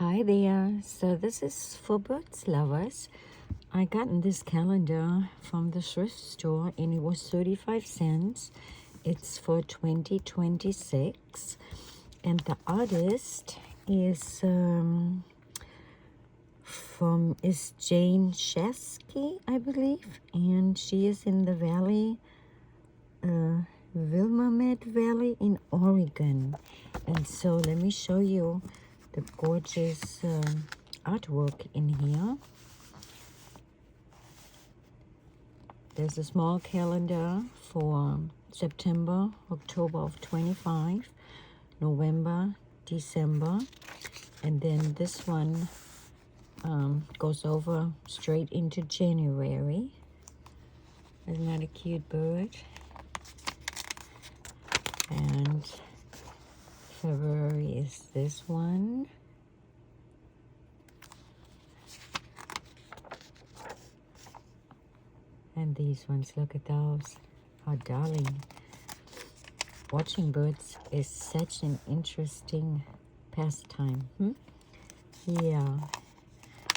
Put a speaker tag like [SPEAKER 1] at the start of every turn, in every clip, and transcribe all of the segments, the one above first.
[SPEAKER 1] Hi there. So this is for birds lovers. I gotten this calendar from the thrift store and it was 35 cents. It's for 2026 and the artist is Jane Shesky, I believe, and she is in the valley, Willamette Valley in Oregon. And so let me show you the gorgeous artwork in here. There's a small calendar for September, October of 25, November, December, and then this one goes over straight into January. Isn't that a cute bird? And February is this one. And these ones, look at those. How darling. Watching birds is such an interesting pastime. Yeah.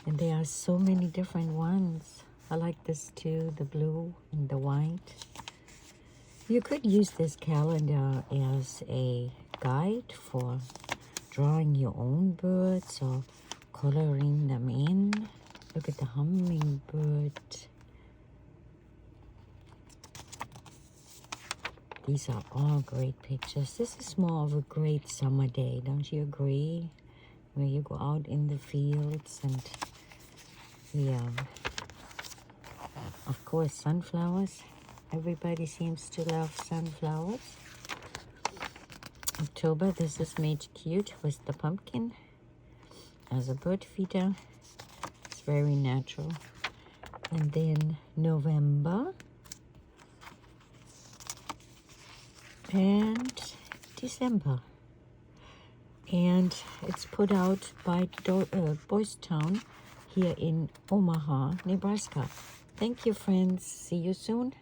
[SPEAKER 1] And there are so many different ones. I like this too, the blue and the white. You could use this calendar as a guide for drawing your own birds or coloring them in. Look at the hummingbird. These are all great pictures. This is more of a great summer day, don't you agree? Where you go out in the fields and, yeah. Of course, sunflowers. Everybody seems to love sunflowers. October, this is made cute with the pumpkin as a bird feeder. It's very natural. And then November and December. And it's put out by Boys Town here in Omaha, Nebraska. Thank you, friends. See you soon.